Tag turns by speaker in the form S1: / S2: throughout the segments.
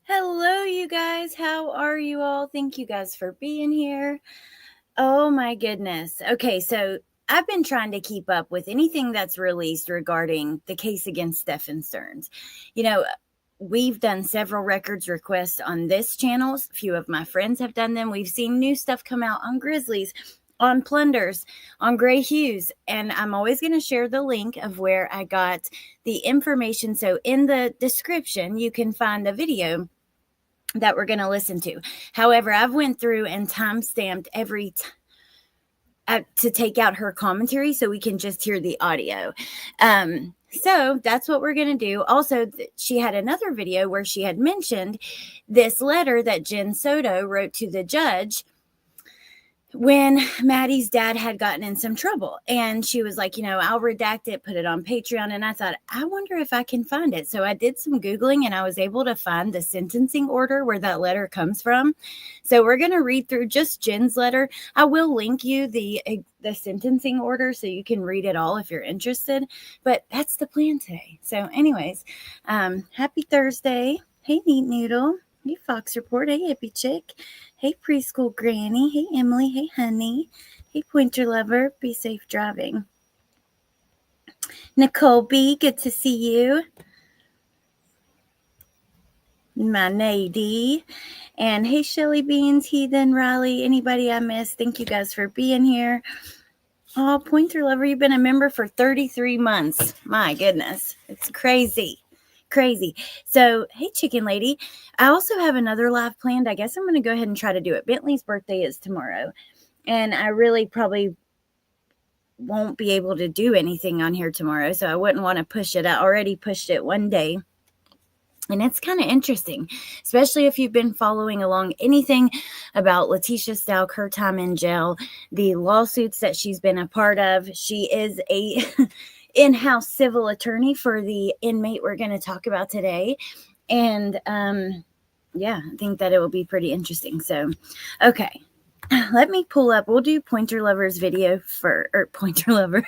S1: Hello, you guys. How are you all? Thank you guys for being here. Oh my goodness. Okay, so I've been trying to keep up with anything that's released regarding the case against Stephan Stearns. You know, we've done several records requests on this channel. A few of my friends have done them. We've seen new stuff come out on Grizzlies, on Plunders, on Gray Hues, and I'm always going to share the link of where I got the information. So in the description, you can find the video that we're going to listen to. However, I've went through and time-stamped every to take out her commentary so we can just hear the audio. So that's what we're going to do. Also, she had another video where she had mentioned this letter that Jenn Soto wrote to the judge when Maddie's dad had gotten in some trouble. And she was like, I'll redact it, put it on Patreon. And I thought, I wonder if I can find it. So I did some Googling and I was able to find the sentencing order where that letter comes from. So we're going to read through just Jenn's letter. I will link you the sentencing order so you can read it all if you're interested. But that's the plan today. So anyways, happy Thursday. Hey, Neat Noodle. Hey, Fox Report. Hey, Hippie Chick. Hey, Preschool Granny. Hey, Emily. Hey, Honey. Hey, Pointer Lover. Be safe driving. Nicole B., good to see you. My Nadie. And hey, Shelly Beans, Heathen, Riley, anybody I missed, thank you guys for being here. Oh, Pointer Lover, you've been a member for 33 months. My goodness. It's crazy. So, hey, Chicken Lady. I also have another live planned. I guess I'm going to go ahead and try to do it. Bentley's birthday is tomorrow, and I really probably won't be able to do anything on here tomorrow, so I wouldn't want to push it. I already pushed it one day, and it's kind of interesting, especially if you've been following along anything about Letitia Stalk, her time in jail, the lawsuits that she's been a part of. She is a in-house civil attorney for the inmate we're going to talk about today. And yeah, I think that it will be pretty interesting. So, okay, let me pull up. We'll do Pointer Lover's video Pointer Lover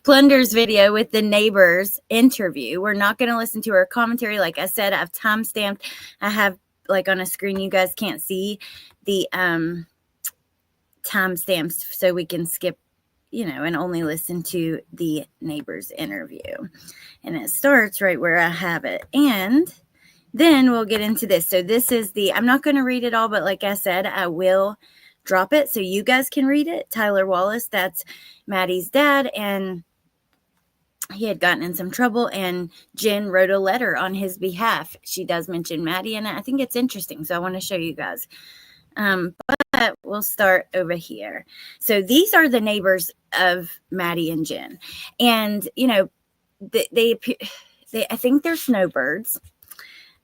S1: Plunder's video with the neighbors interview. We're not going to listen to her commentary. Like I said, I've time-stamped. I have like on a screen, you guys can't see the timestamps so we can skip and only listen to the neighbor's interview. And it starts right where I have it. And then we'll get into this. So this is I'm not going to read it all, but like I said, I will drop it so you guys can read it. Tyler Wallace, that's Maddie's dad, and he had gotten in some trouble, and Jenn wrote a letter on his behalf. She does mention Maddie, and I think it's interesting. So I want to show you guys. But we'll start over here. So these are the neighbors of Maddie and Jenn. And, they I think they're snowbirds.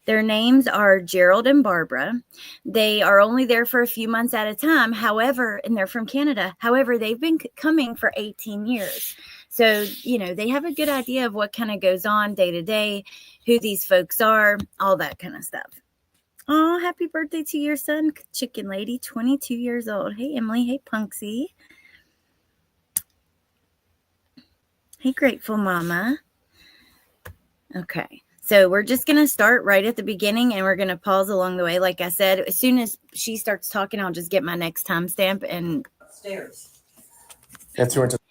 S1: Their names are Gerald and Barbara. They are only there for a few months at a time. However, and they're from Canada. However, they've been coming for 18 years. So, they have a good idea of what kind of goes on day to day, who these folks are, all that kind of stuff. Oh, happy birthday to your son, Chicken Lady, 22 years old. Hey, Emily. Hey, Punksy. Hey, Grateful Mama. Okay. So we're just going to start right at the beginning, and we're going to pause along the way. Like I said, as soon as she starts talking, I'll just get my next timestamp and upstairs.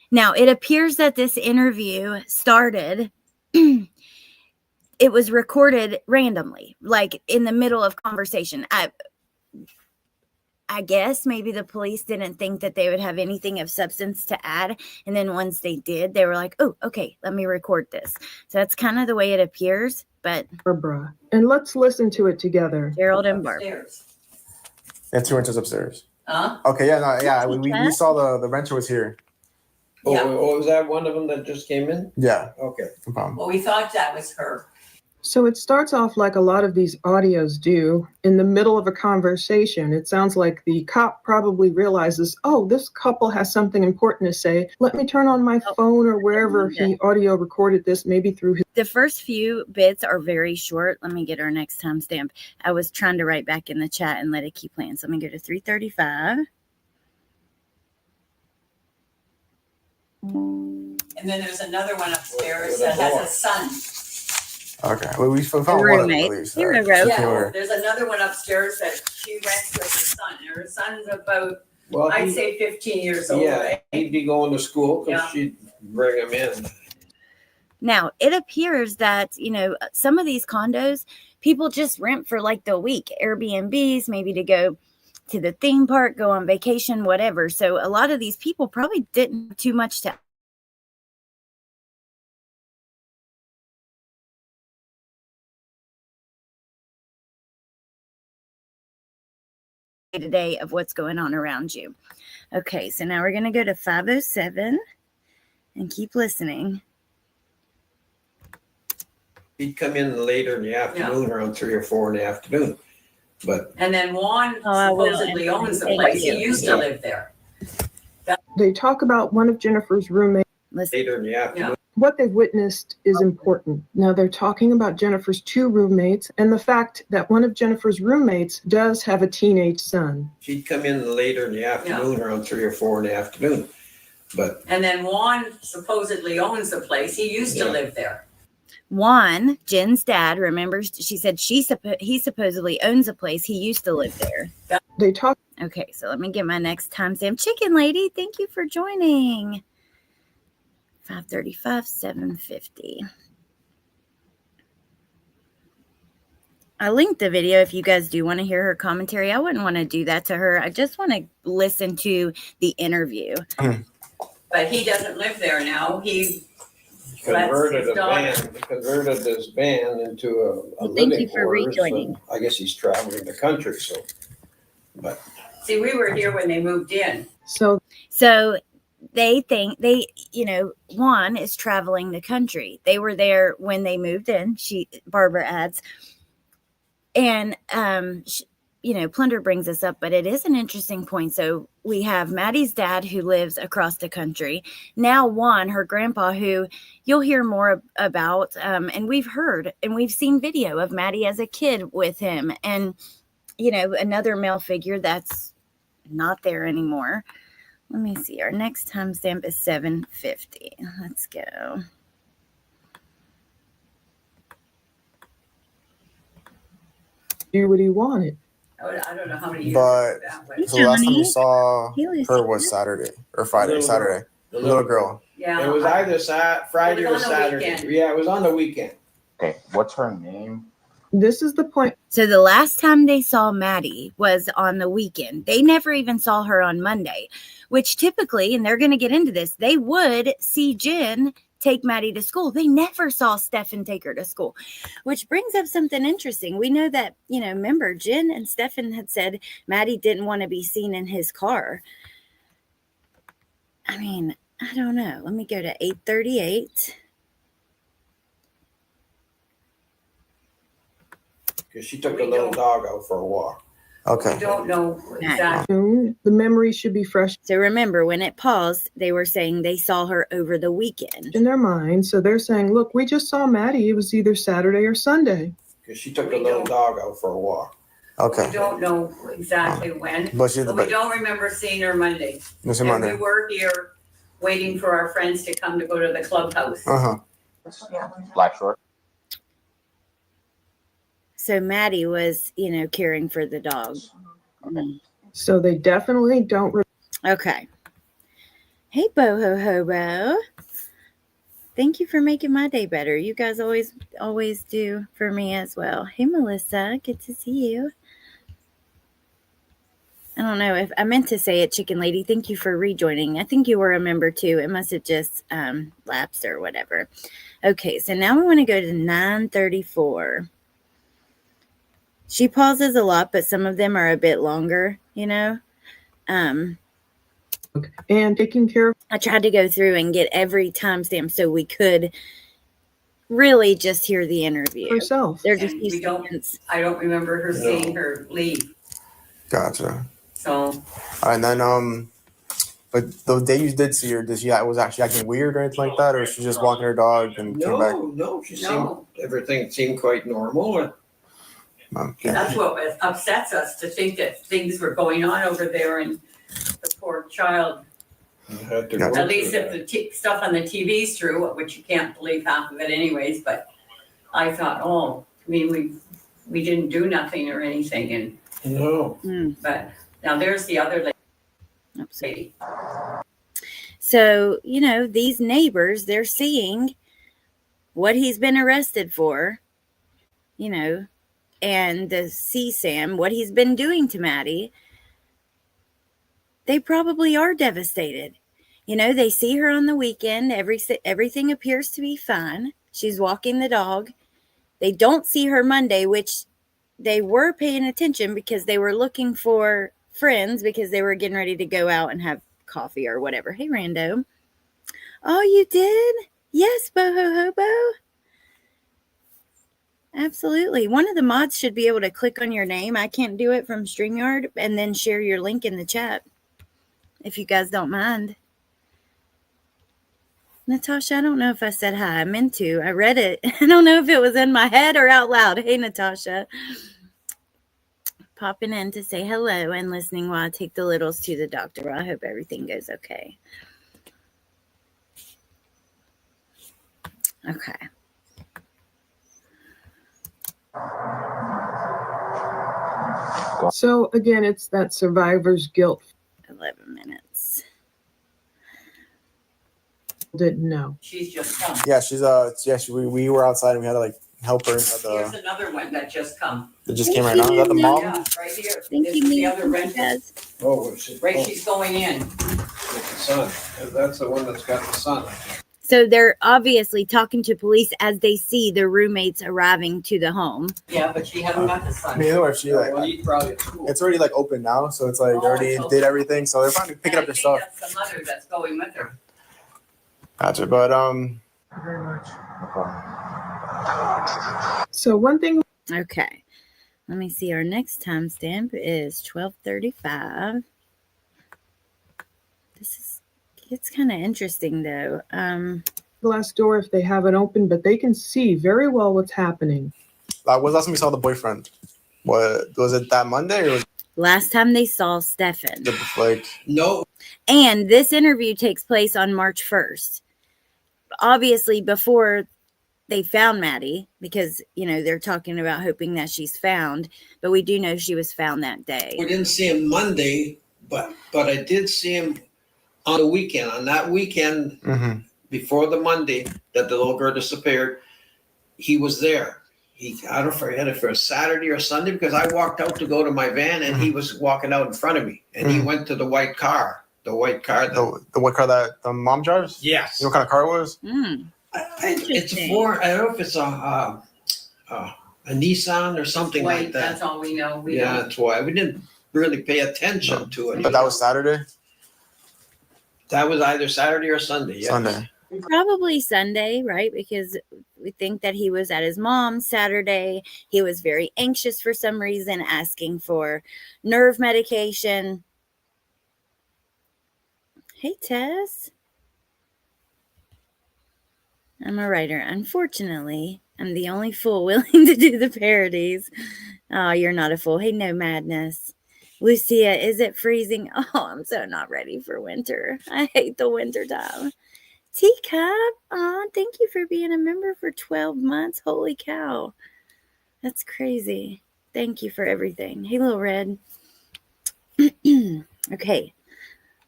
S1: Now, it appears that this interview started... It was recorded randomly, like in the middle of conversation. I guess maybe the police didn't think that they would have anything of substance to add. And then once they did, they were like, oh, okay, let me record this. So that's kind of the way it appears. But
S2: Barbara, and let's listen to it together.
S1: Gerald and Barbara.
S3: That's 2 inches upstairs.
S4: Huh?
S3: Okay, yeah. We saw the renter was here.
S4: Yeah.
S5: Oh, was that one of them that just came in?
S3: Yeah.
S5: Okay.
S3: No problem.
S4: Well, we thought that was her.
S2: So it starts off like a lot of these audios do, in the middle of a conversation. It sounds like the cop probably realizes, oh, this couple has something important to say. Let me turn on my phone or wherever he audio recorded this, maybe through his...
S1: The first few bits are very short. Let me get our next timestamp. I was trying to write back in the chat and let it keep playing. So let me go to 3:35.
S4: And then there's another one upstairs that has a son.
S3: Okay. Well, we found one of them
S1: Roommate.
S3: at least.
S1: Hero
S3: Alright.
S1: rope.
S3: She came
S4: Yeah,
S3: over.
S4: there's another one upstairs that she rents with her son. And her son's about,
S5: Well,
S4: I'd say 15 years old.
S5: yeah, he'd be going to school because
S4: Yeah.
S5: she'd bring him in.
S1: Now, it appears that, some of these condos, people just rent for like the week, Airbnbs, maybe to go to the theme park, go on vacation, whatever. So a lot of these people probably didn't have too much to day of what's going on around you. Okay, so now we're going to go to 507 and keep listening.
S5: He'd come in later in the afternoon, around 3 or 4 in the afternoon. But
S4: And then Juan
S1: I will.
S4: supposedly owns the
S1: Thank
S4: place.
S1: you.
S4: He used to live there.
S2: They talk about one of Jennifer's roommates.
S1: Listen.
S5: later in the afternoon,
S2: What they've witnessed is important. Now they're talking about Jennifer's 2 roommates and the fact that one of Jennifer's roommates does have a teenage son.
S5: she'd come in later in the afternoon, around 3 or 4 in the afternoon. But
S4: And then Juan supposedly owns the place. He used to live there.
S1: Juan, Jen's dad, remembers she said he supposedly owns a place. He used to live there.
S2: They talk
S1: Okay, so let me get my next timestamp. Chicken Lady, thank you for joining. 535, 750. I linked the video if you guys do want to hear her commentary. I wouldn't want to do that to her. I just want to listen to the interview.
S4: But he doesn't live there now. He
S5: converted
S4: That's his
S5: converted this van into a
S1: Well, thank
S5: living
S1: you for
S5: quarters.
S1: rejoining.
S5: I guess he's traveling the country, so. But
S4: see, we were here when they moved in.
S2: so
S1: So they think Juan is traveling the country. They were there when they moved in. Barbara adds, and Plunder brings this up, but it is an interesting point. So we have Maddie's dad who lives across the country. Now Juan, her grandpa, who you'll hear more about, and we've heard and we've seen video of Maddie as a kid with him, and another male figure that's not there anymore. Let me see. Our next timestamp is 750. Let's go.
S2: do what he wanted.
S4: I don't know how many years
S3: But
S4: that way.
S3: so the last time
S1: Johnny.
S3: we saw
S1: Hey,
S3: her was Saturday or Friday.
S5: Little
S3: Saturday.
S5: the
S3: Little girl.
S4: Yeah.
S5: It was either Friday
S4: It
S5: or
S4: was on the
S5: Saturday.
S4: weekend.
S5: Yeah, it was on the weekend.
S6: Okay, what's her name?
S2: This is the point.
S1: So the last time they saw Maddie was on the weekend. They never even saw her on Monday, which typically, and they're going to get into this, they would see Jenn take Maddie to school. They never saw Stephan take her to school, which brings up something interesting. We know that, remember, Jenn and Stephan had said Maddie didn't want to be seen in his car. I mean, I don't know. Let me go to 838.
S5: Because she took a little dog out for a walk.
S4: We
S3: Okay.
S4: don't know exactly.
S2: Soon, the memory should be fresh
S1: So remember, when it paused, they were saying they saw her over the weekend.
S2: in their mind. So they're saying, look, we just saw Maddie. It was either Saturday or Sunday.
S5: Because she took a little dog out for a walk.
S3: Okay.
S4: We don't know exactly when.
S3: But she.
S4: But we don't remember seeing her Monday.
S3: This is
S4: And
S3: Monday.
S4: we were here waiting for our friends to come to go to the clubhouse.
S6: Black short.
S1: So Maddie was, caring for the dog.
S2: So they definitely don't.
S1: Okay. Hey, Boho Hobo. Thank you for making my day better. You guys always do for me as well. Hey, Melissa. Good to see you. I don't know if I meant to say it, Chicken Lady. Thank you for rejoining. I think you were a member too. It must have just lapsed or whatever. Okay, so now we want to go to 934. She pauses a lot, but some of them are a bit longer,
S2: And taking care of
S1: I tried to go through and get every timestamp so we could really just hear the interview.
S2: herself.
S1: They're just
S4: And we don't-
S1: seconds.
S4: I don't remember her
S5: No.
S4: seeing her leave.
S3: Gotcha.
S4: So
S3: And then but the day you did see her, was actually acting weird or anything like that, or was she just walking her dog and came back?
S5: No, she seemed,
S4: No.
S5: everything seemed quite normal.
S3: Okay.
S4: that's what upsets us, to think that things were going on over there and the poor child.
S5: Had to
S3: Yeah.
S5: go
S4: At least
S5: through
S4: if the stuff on the TV's true, which you can't believe half of it anyways, but I thought, we didn't do nothing or anything, and,
S5: No.
S4: but now there's the other
S1: Absolutely.
S4: lady.
S1: So, these neighbors, they're seeing what he's been arrested for, and the CSAM, what he's been doing to Maddie. They probably are devastated. They see her on the weekend. Everything appears to be fine. She's walking the dog. They don't see her Monday, which they were paying attention because they were looking for friends because they were getting ready to go out and have coffee or whatever. Hey, rando. Oh, you did? Yes, Boho Hobo. Absolutely. One of the mods should be able to click on your name. I can't do it from StreamYard, and then share your link in the chat, if you guys don't mind. Natasha, I don't know if I said hi. I meant to. I read it. I don't know if it was in my head or out loud. Hey, Natasha. Popping in to say hello and listening while I take the littles to the doctor. I hope everything goes okay. Okay.
S2: So again, it's that survivor's guilt.
S1: 11 minutes.
S2: Didn't know.
S4: She's just come.
S3: Yeah, we were outside and we had to like help her inside
S4: Here's
S3: the.
S4: another one that just come.
S3: It just came right now. Is that the mom?
S4: Yeah, right here.
S1: Thank
S4: This
S1: you,
S4: is the
S1: Mia.
S4: other rental.
S1: Guys.
S5: Oh, it's just,
S4: Right, she's going in.
S5: the son. That's the one that's got the son. I think.
S1: So they're obviously talking to police as they see the roommates arriving to the home.
S4: Yeah, but she hasn't got the son.
S3: Neither or she like.
S5: Well, he's probably at school.
S3: It's already like open now, so it's like they already
S4: Oh,
S3: did everything, so they're finally picking up
S4: And
S3: their
S4: I think
S3: stuff.
S4: that's the mother that's going with her.
S3: Gotcha, but
S2: Very much.
S6: Okay.
S2: So one thing
S1: Okay. Let me see. Our next timestamp is 12:35. It's kind of interesting though.
S2: glass door if they have it open, but they can see very well what's happening.
S3: when was the last time we saw the boyfriend? What was it, that Monday or was
S1: Last time they saw Stephan.
S3: it like?
S5: No,
S1: And this interview takes place on March 1st. Obviously before they found Maddie, because, they're talking about hoping that she's found, but we do know she was found that day.
S5: we didn't see him Monday, but I did see him on the weekend. On that weekend,
S3: Mm-hmm.
S5: before the Monday that the little girl disappeared, he was there. I don't forget if it was Saturday or Sunday, because I walked out to go to my van and he was walking out in front of me, and he went to the white car. The white car.
S3: The what car that the mom drives?
S5: Yes.
S3: You know what kind of car it was?
S5: It's a four. I don't know if it's a Nissan or something
S4: White,
S5: like that.
S4: that's all we know. We
S5: Yeah,
S4: don't.
S5: that's why we didn't really pay attention to it.
S3: But that was Saturday.
S5: That was either Saturday or Sunday. Yes.
S3: Sunday.
S1: Probably Sunday, right? Because we think that he was at his mom's Saturday. He was very anxious for some reason, asking for nerve medication. Hey, Tess. I'm a writer. Unfortunately, I'm the only fool willing to do the parodies. Oh, you're not a fool. Hey, no madness. Lucia, is it freezing? Oh, I'm so not ready for winter. I hate the winter time. Teacup, oh, thank you for being a member for 12 months. Holy cow. That's crazy. Thank you for everything. Hey, Little Red. Okay,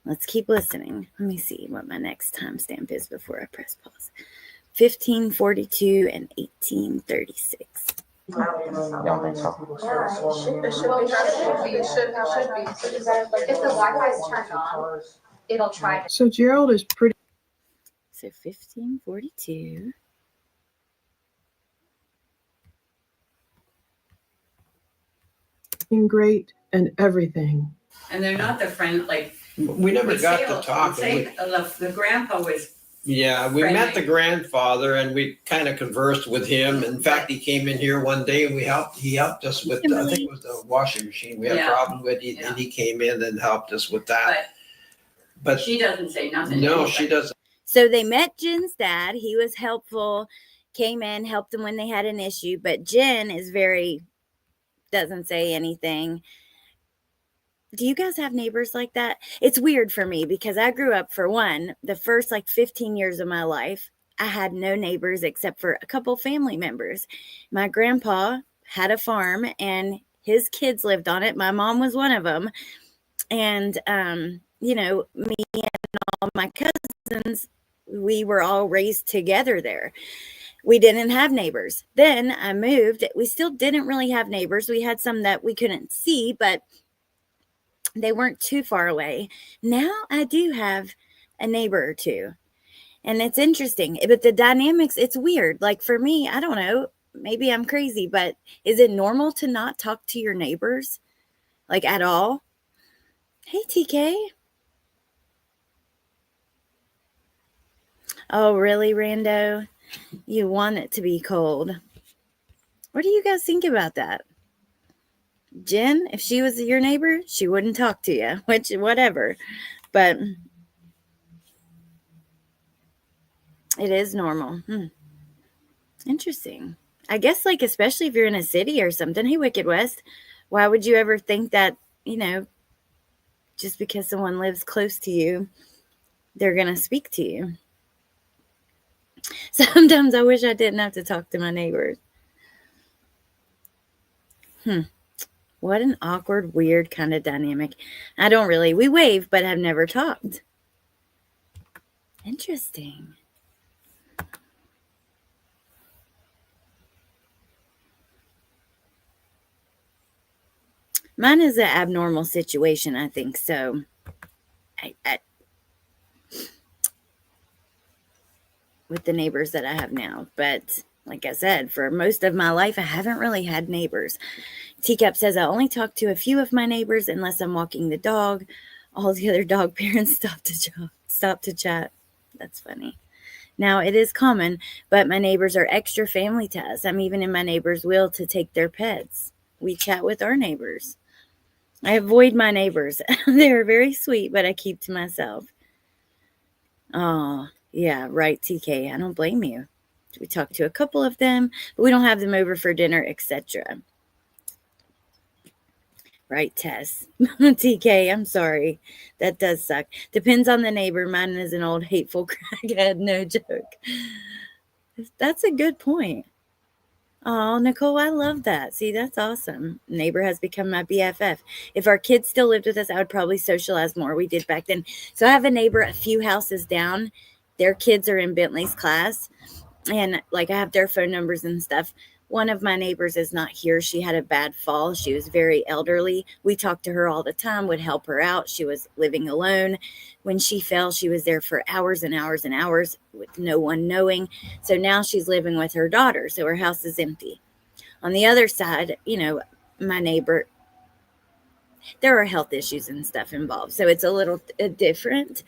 S1: let's keep listening. Let me see what my next timestamp is before I press pause. 15:42 and 18:36.
S6: You don't think so?
S7: It should be. If the Wi-Fi is turned on, it'll try to.
S2: So Gerald is pretty
S1: So 15:42.
S2: great and everything.
S4: And they're not the friend, like.
S5: We never
S4: we
S5: got
S4: say-
S5: to talk.
S4: say the grandpa was,
S5: Yeah, we
S4: Friendly.
S5: met the grandfather and we kind of conversed with him. In fact, he came in here one day and he helped us with, I think it was the washing machine we had a
S4: Yeah.
S5: problem with,
S4: Yeah.
S5: and he came in and helped us with that.
S4: but
S5: But
S4: she doesn't say nothing.
S5: no,
S4: anyway.
S5: she doesn't.
S1: So they met Jen's dad. He was helpful, came in, helped them when they had an issue. But Jenn is doesn't say anything. Do you guys have neighbors like that? It's weird for me because I grew up, for one, the first 15 years of my life, I had no neighbors except for a couple family members. My grandpa had a farm and his kids lived on it. My mom was one of them. And, me and all my cousins, we were all raised together there. We didn't have neighbors. Then I moved. We still didn't really have neighbors. We had some that we couldn't see, but they weren't too far away. Now I do have a neighbor or two. And it's interesting, but the dynamics, it's weird. Like for me, I don't know, maybe I'm crazy, but is it normal to not talk to your neighbors? Like at all? Hey, TK. Oh, really, Rando? You want it to be cold. What do you guys think about that? Jen, if she was your neighbor, she wouldn't talk to you, which, whatever. But it is normal. Interesting. I guess, like, especially if you're in a city or something. Hey, Wicked West, why would you ever think that, just because someone lives close to you, they're going to speak to you? Sometimes I wish I didn't have to talk to my neighbors. What an awkward, weird kind of dynamic. We wave, but have never talked. Interesting. Mine is an abnormal situation, I think. So, with the neighbors that I have now. But like I said, for most of my life, I haven't really had neighbors. Teacup says I only talk to a few of my neighbors unless I'm walking the dog. All the other dog parents stop to chat. That's funny. Now, it is common, but my neighbors are extra family to us. I'm even in my neighbor's will to take their pets. We chat with our neighbors. I avoid my neighbors. They're very sweet, but I keep to myself. Oh, yeah, right, TK. I don't blame you. We talked to a couple of them, but we don't have them over for dinner, etc. Right, Tess. TK, I'm sorry. That does suck. Depends on the neighbor. Mine is an old hateful crackhead. No joke. That's a good point. Oh, Nicole, I love that. See, that's awesome. Neighbor has become my BFF. If our kids still lived with us, I would probably socialize more. We did back then. So I have a neighbor a few houses down. Their kids are in Bentley's class. And like I have their phone numbers and stuff. One of my neighbors is not here. She had a bad fall. She was very elderly. We talked to her all the time, would help her out. She was living alone. When she fell, she was there for hours and hours and hours with no one knowing. So now she's living with her daughter. So her house is empty. On the other side, my neighbor, there are health issues and stuff involved. So it's a little different.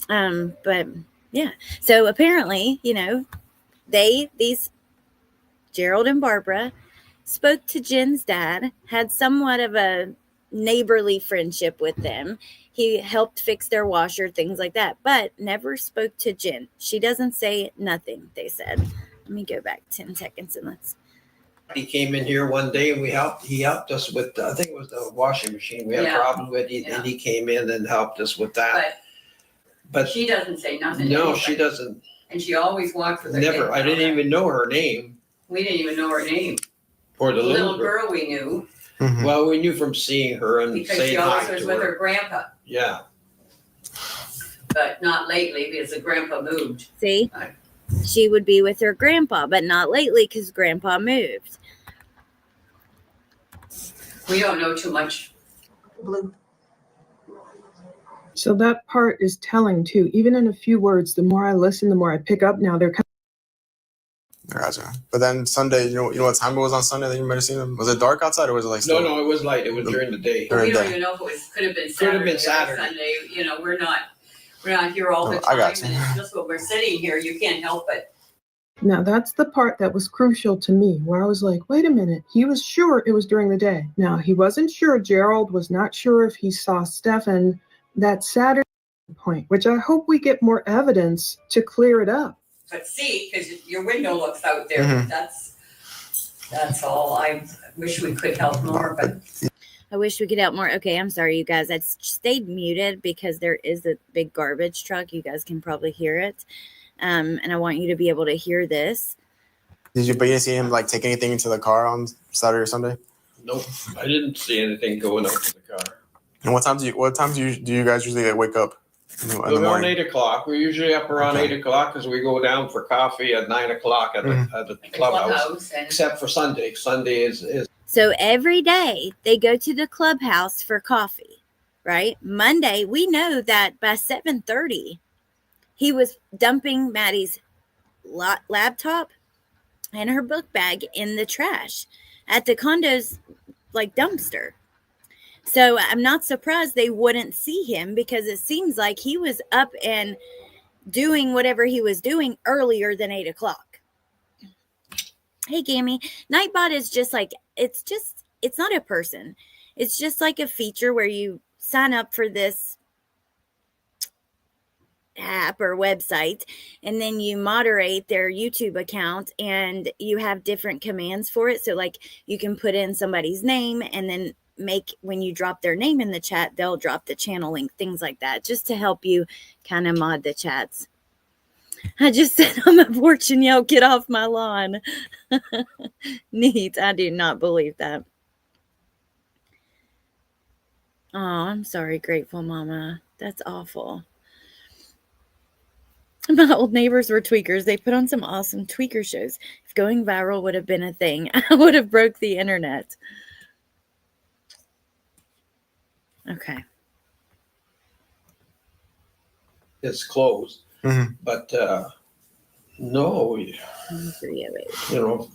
S1: But yeah. So apparently, these Gerald and Barbara spoke to Jen's dad, had somewhat of a neighborly friendship with them. He helped fix their washer, things like that, but never spoke to Jen. She doesn't say nothing, they said. Let me go back 10 seconds and let's.
S5: He came in here one day and he helped us with, I think it was the washing machine we had a problem with, and he came in and helped us with that. But
S4: she doesn't say nothing.
S5: No, she doesn't.
S4: And she always walked with her.
S5: Never. I didn't even know her name.
S4: We didn't even know her name.
S5: Or the
S4: little girl we knew.
S3: Mm-hmm.
S5: Well, we knew from seeing her and
S4: because
S5: saying
S4: she
S5: hi
S4: always was
S5: to
S4: with
S5: her.
S4: her grandpa.
S5: Yeah.
S4: But not lately because the grandpa moved.
S1: See? She would be with her grandpa, but not lately because grandpa moved.
S4: We don't know too much.
S2: So that part is telling too. Even in a few words, the more I listen, the more I pick up. Now they're
S3: Gotcha. But then Sunday, you know what time it was on Sunday that you might have seen them? Was it dark outside or was it like still?
S5: No, it was light. It was during the day.
S4: We don't even know if it could have been Saturday. Or Sunday. We're not here all the time.
S3: I got you.
S4: And it's just when we're sitting here, you can't help it.
S2: Now that's the part that was crucial to me, where I was like, wait a minute, he was sure it was during the day. Now he wasn't sure. Gerald was not sure if he saw Stephan that Saturday point, which I hope we get more evidence to clear it up.
S4: But see, because your window looks out there.
S3: Mm-hmm.
S4: That's all. I wish we could help more, but
S1: I wish we could help more. Okay, I'm sorry, you guys. I stayed muted because there is a big garbage truck. You guys can probably hear it. And I want you to be able to hear this.
S3: But you didn't see him like take anything into the car on Saturday or Sunday?
S5: Nope, I didn't see anything going out to the car.
S3: And what times do you guys usually wake up in the
S5: Around
S3: morning?
S5: 8 o'clock. We're usually up around
S3: Okay.
S5: 8 o'clock because we go down for coffee at 9 o'clock at the
S4: At the
S5: clubhouse.
S4: and
S5: Except for Sunday. Sunday is
S1: So every day they go to the clubhouse for coffee, right? Monday, we know that by 7:30, he was dumping Maddie's laptop and her book bag in the trash at the condo's like dumpster. So I'm not surprised they wouldn't see him, because it seems like he was up and doing whatever he was doing earlier than 8 o'clock. Hey, Gammy, Nightbot is just like, it's not a person. It's just like a feature where you sign up for this app or website, and then you moderate their YouTube account, and you have different commands for it. So like you can put in somebody's name, and then when you drop their name in the chat, they'll drop the channel link, things like that, just to help you kind of mod the chats. I just said on my porch and yelled, "Get off my lawn." Neat. I do not believe that. Oh, I'm sorry, Grateful Mama. That's awful. My old neighbors were tweakers. They put on some awesome tweaker shows. If going viral would have been a thing, I would have broke the internet. Okay.
S5: it's closed.
S3: Mhm.
S5: But no, we,
S1: 308.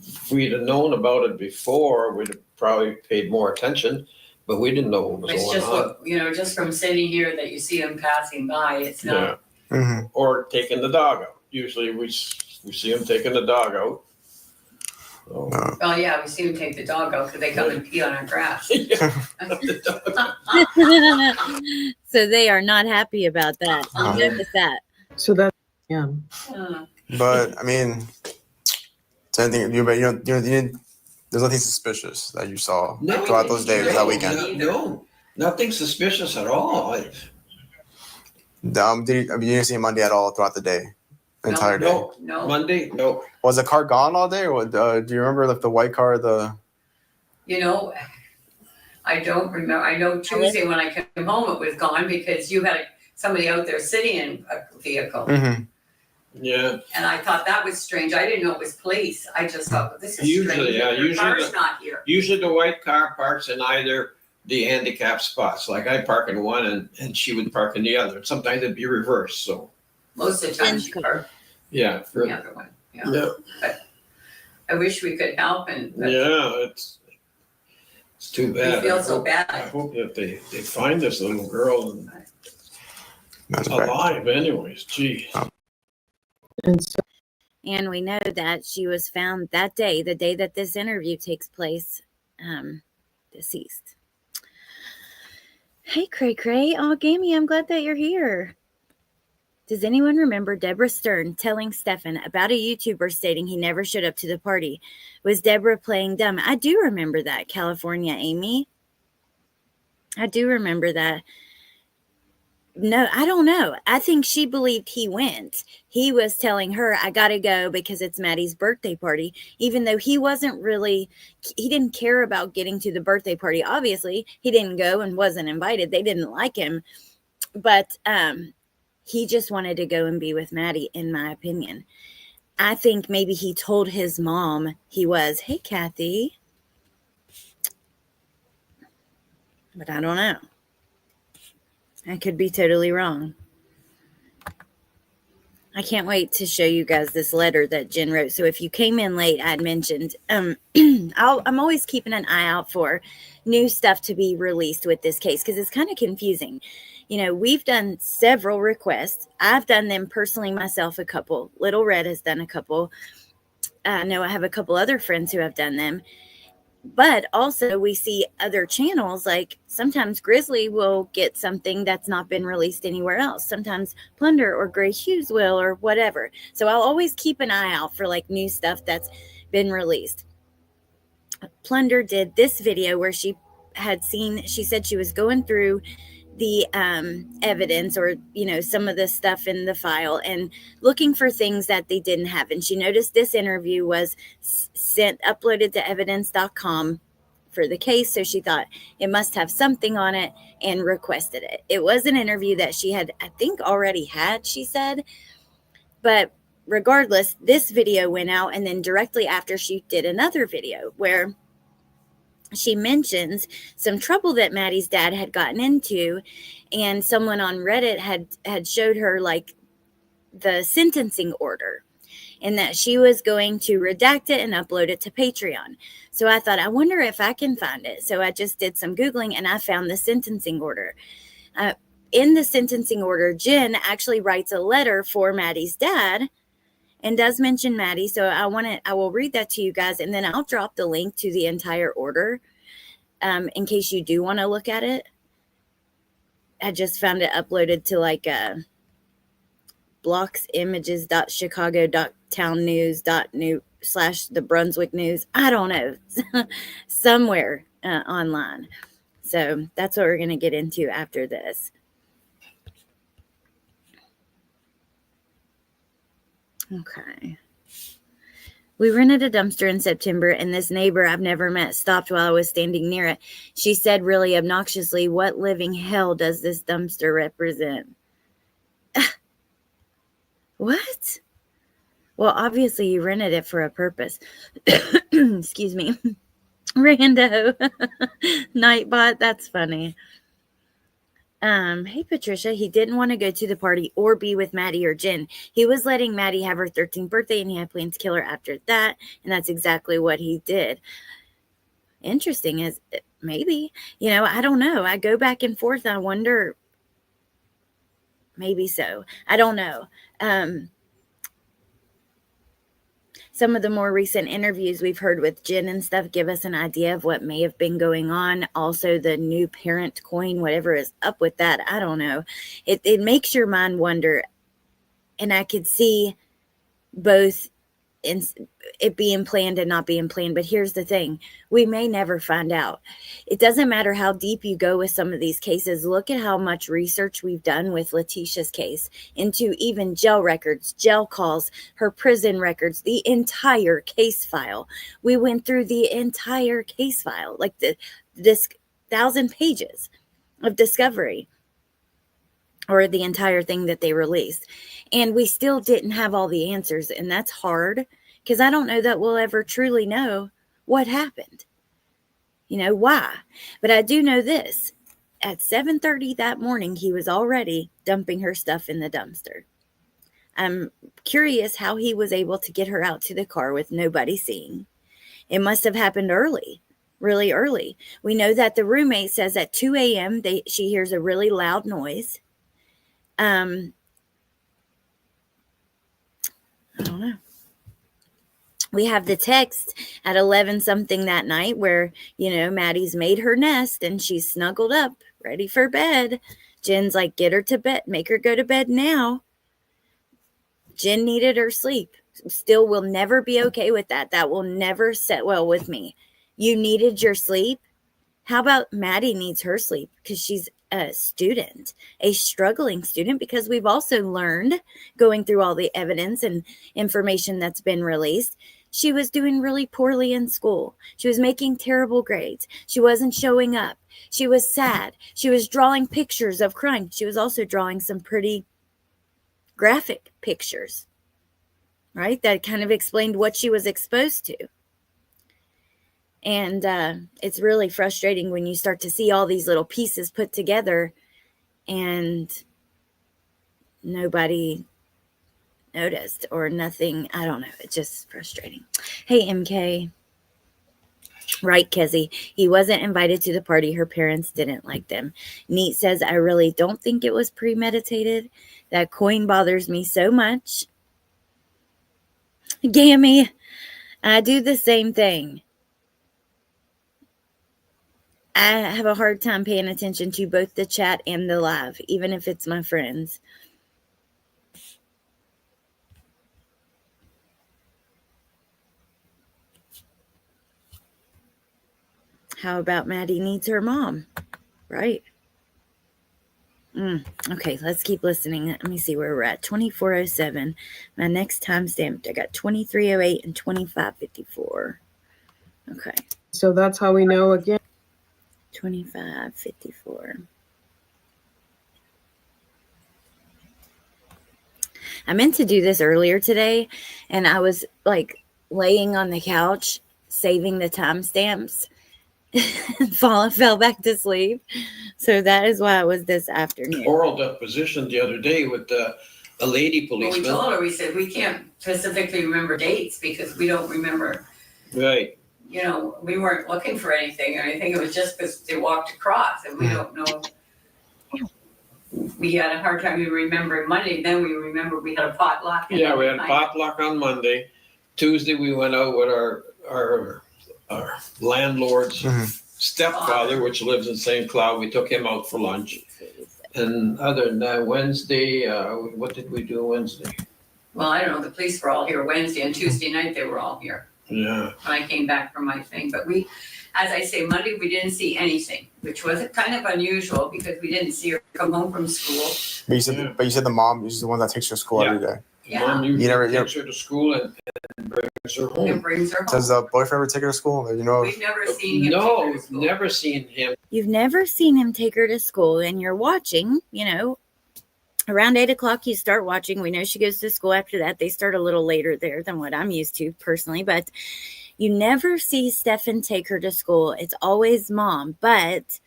S5: if we'd have known about it before, we'd have probably paid more attention. But we didn't know what was
S4: it's
S5: going
S4: just
S5: on.
S4: what, just from sitting here that you see them passing by, it's
S5: Yeah.
S4: not.
S3: Mhm.
S5: Or taking the dog out. Usually we see them taking the dog out. So,
S4: Oh, yeah, we see them take the dog out because they come and pee on our grass.
S5: yeah, the dog.
S1: So they are not happy about that. I noticed that.
S2: So that's, yeah.
S3: But I mean, so anything there's nothing suspicious that you saw
S5: No,
S3: throughout those days, that weekend.
S5: No, nothing suspicious at all.
S3: You didn't see him Monday at all throughout the day, the entire day.
S4: No.
S5: Monday, no.
S3: Was the car gone all day, or what, do you remember the white car?
S4: I don't remember. I know Tuesday when I came home, it was gone because you had somebody out there sitting in a vehicle.
S3: Mm-hmm.
S5: Yeah.
S4: And I thought that was strange. I didn't know it was police. I just thought, well, this is
S5: Usually,
S4: strange.
S5: yeah,
S4: Your
S5: usually
S4: car's
S5: the-
S4: not here.
S5: Usually the white car parks in either the handicap spots. Like I park in one and she would park in the other. Sometimes it'd be reversed. So
S4: Most of the time she parked
S5: yeah.
S4: in the other one. Yeah.
S5: Yeah.
S4: I wish we could help but
S5: Yeah, it's too
S4: we
S5: bad.
S4: feel so
S5: I
S4: bad.
S5: hope that they find this little girl and
S3: That's right.
S5: alive anyways. Gee.
S2: And so
S1: And we know that she was found that day, the day that this interview takes place, deceased. Hey, Cray Cray. Oh, Gammy, I'm glad that you're here. Does anyone remember Deborah Stern telling Stephan about a YouTuber stating he never showed up to the party? Was Deborah playing dumb? I do remember that, California Amy. I do remember that. No, I don't know. I think she believed he went. He was telling her, I got to go because it's Maddie's birthday party, even though he didn't care about getting to the birthday party. Obviously, he didn't go and wasn't invited. They didn't like him. But he just wanted to go and be with Maddie, in my opinion. I think maybe he told his mom he was. Hey, Kathy. But I don't know. I could be totally wrong. I can't wait to show you guys this letter that Jenn wrote. So if you came in late, I'd mentioned, I'm always keeping an eye out for new stuff to be released with this case because it's kind of confusing. We've done several requests. I've done them personally myself, a couple. Little Red has done a couple. I know I have a couple other friends who have done them. But also we see other channels, like sometimes Grizzly will get something that's not been released anywhere else. Sometimes Plunder or Gray Hughes will, or whatever. So I'll always keep an eye out for like new stuff that's been released. Plunder did this video where she said she was going through the evidence, or some of the stuff in the file, and looking for things that they didn't have. And she noticed this interview was uploaded to evidence.com for the case, so she thought it must have something on it and requested it. It was an interview that she had, I think, already had, she said. But regardless, this video went out, and then directly after, she did another video where she mentions some trouble that Maddie's dad had gotten into, and someone on Reddit had showed her like the sentencing order, and that she was going to redact it and upload it to Patreon. So I thought, I wonder if I can find it. So I just did some Googling, and I found the sentencing order. In the sentencing order, Jenn actually writes a letter for Maddie's dad and does mention Maddie. So I will read that to you guys, and then I'll drop the link to the entire order in case you do want to look at it. I just found it uploaded to like blocksimages.chicago.townnews.new/the Brunswick News. I don't know, somewhere online. So that's what we're going to get into after this. Okay. We rented a dumpster in September, and this neighbor I've never met stopped while I was standing near it. She said really obnoxiously, "What living hell does this dumpster represent?" What? Well, obviously you rented it for a purpose. Excuse me. Rando. Nightbot, that's funny. Hey Patricia, he didn't want to go to the party or be with Maddie or Jenn. He was letting Maddie have her 13th birthday, and he had plans to kill her after that, and that's exactly what he did. Interesting, is maybe, I don't know. I go back and forth. I wonder, maybe so. I don't know. Some of the more recent interviews we've heard with Jenn and stuff give us an idea of what may have been going on. Also, the new parent coin, whatever is up with that, I don't know. It makes your mind wonder. And I could see both in it being planned and not being planned. But here's the thing. We may never find out. It doesn't matter how deep you go with some of these cases. Look at how much research we've done with Letitia's case into even jail records, jail calls, her prison records, the entire case file. We went through the entire case file, like this 1,000 pages of discovery, or the entire thing that they released. And we still didn't have all the answers. And that's hard, because I don't know that we'll ever truly know what happened. Why? But I do know this. At 7:30 that morning, he was already dumping her stuff in the dumpster. I'm curious how he was able to get her out to the car with nobody seeing. It must have happened early, really early. We know that the roommate says at 2 a.m. she hears a really loud noise. I don't know. We have the text at 11 something that night where, Maddie's made her nest and she's snuggled up, ready for bed. Jenn's like, get her to bed, make her go to bed now. Jenn needed her sleep. Still will never be okay with that. That will never set well with me. You needed your sleep. How about Maddie needs her sleep because she's a student, a struggling student, because we've also learned, going through all the evidence and information that's been released, she was doing really poorly in school. She was making terrible grades. She wasn't showing up. She was sad. She was drawing pictures of crying. She was also drawing some pretty graphic pictures, right? That kind of explained what she was exposed to. And it's really frustrating when you start to see all these little pieces put together and nobody noticed or nothing. I don't know. It's just frustrating. Hey, MK. Right, Kezzy. He wasn't invited to the party. Her parents didn't like them. Neat says, I really don't think it was premeditated. That coin bothers me so much. Gammy, I do the same thing. I have a hard time paying attention to both the chat and the live, even if it's my friends. How about Maddie needs her mom? Right. Okay, let's keep listening. Let me see where we're at. 2407. My next timestamp, I got 2308 and 2554. Okay,
S2: So that's how we know again.
S1: 2554. I meant to do this earlier today, and I was like laying on the couch saving the timestamps and fell back to sleep. So that is why it was this afternoon.
S5: Oral deposition the other day with a lady
S4: Well, we
S5: policeman.
S4: told her, we said, we can't specifically remember dates because we don't remember,
S5: Right.
S4: you know, we weren't looking for anything or anything. It was just because they walked across and we don't know. We had a hard time even remembering Monday. Then we remember we had a potluck.
S5: Yeah, we had a potluck on Monday. Tuesday we went out with our landlord's stepfather, which lives in St. Cloud. We took him out for lunch. And other than that, Wednesday, what did we do Wednesday?
S4: Well, I don't know. The police were all here Wednesday and Tuesday night. They were all here
S5: Yeah.
S4: when I came back from my thing. But we, as I say, Monday we didn't see anything, which was kind of unusual because we didn't see her come home from school.
S3: But you said the mom is the one that takes her to school every day.
S4: Yeah.
S5: Mom usually
S3: You never-
S5: takes her to school and brings her
S4: It
S5: home.
S4: brings her home.
S3: Does the boyfriend ever take her to school? You know,
S4: We've never seen him take
S5: No,
S4: her to school.
S5: never seen him.
S1: You've never seen him take her to school, and you're watching, you know, around 8 o'clock, you start watching. We know she goes to school after that. They start a little later there than what I'm used to personally, but you never see Stephan take her to school. It's always mom. But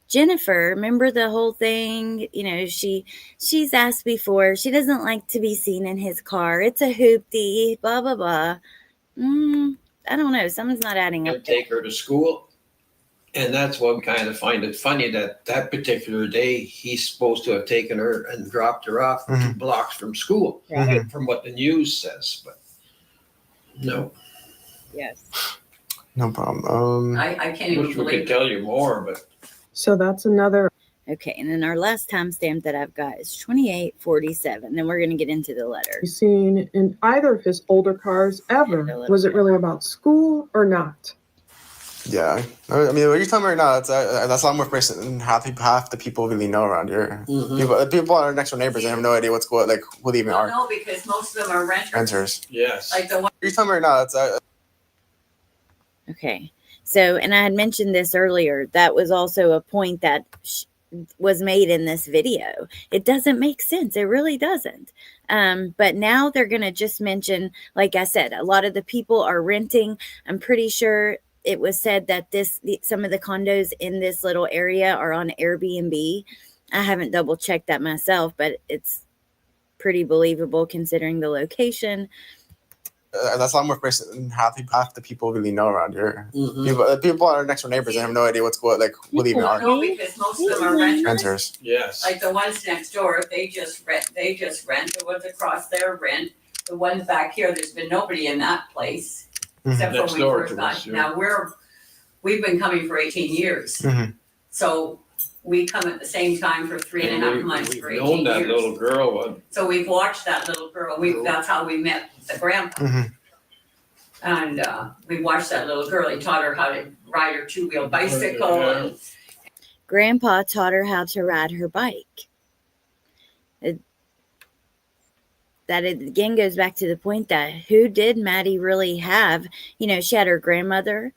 S1: Jennifer, remember the whole thing? You know, she's asked before. She doesn't like to be seen in his car. It's a hoopty, blah, blah, blah. I don't know. Something's not adding up.
S5: And take her to school. And that's why we kind of find it funny that particular day he's supposed to have taken her and dropped her off 2 blocks from school, from what the news says. But no,
S1: Yes.
S3: no problem.
S4: I can't even
S5: wish we could
S4: believe it.
S5: tell you more, but
S2: So that's another.
S1: Okay, and then our last timestamp that I've got is 2847. Then we're going to get into the letter.
S2: Seen in either of his older cars ever. Was it really about school or not?
S3: Yeah, I mean, what you're telling me right now, that's a lot more information than half the people really know around here. People are next door neighbors and have no idea what's what, like who they even
S4: Well,
S3: are.
S4: no, because most of them are renters.
S3: Renters.
S5: yes.
S4: Like the one.
S3: What you're telling me right now, that's
S1: Okay, so, and I had mentioned this earlier. That was also a point that was made in this video. It doesn't make sense. It really doesn't. But now they're going to just mention, like I said, a lot of the people are renting. I'm pretty sure it was said that some of the condos in this little area are on Airbnb. I haven't double checked that myself, but it's pretty believable considering the location.
S3: that's a lot more information than half the people really know around here. People are next door neighbors and have no idea what's what, like who they even
S4: Well,
S3: are.
S4: no, because most of them are renters.
S3: Renters.
S5: Yes.
S4: Like the ones next door, they just rent. The ones across there rent. The ones back here, there's been nobody in that place except for
S5: Next
S4: when we
S5: door
S4: first
S5: to
S4: got.
S5: us, yeah.
S4: Now we've been coming for 18 years, so we come at the same time for 3.5 months for 18
S5: known that
S4: years.
S5: little girl.
S4: So we've watched that little girl. That's how we met the grandpa. And we watched that little girl. He taught her how to ride her 2-wheel bicycle. And
S1: Grandpa taught her how to ride her bike. That it again goes back to the point that who did Maddie really have? You know, she had her grandmother,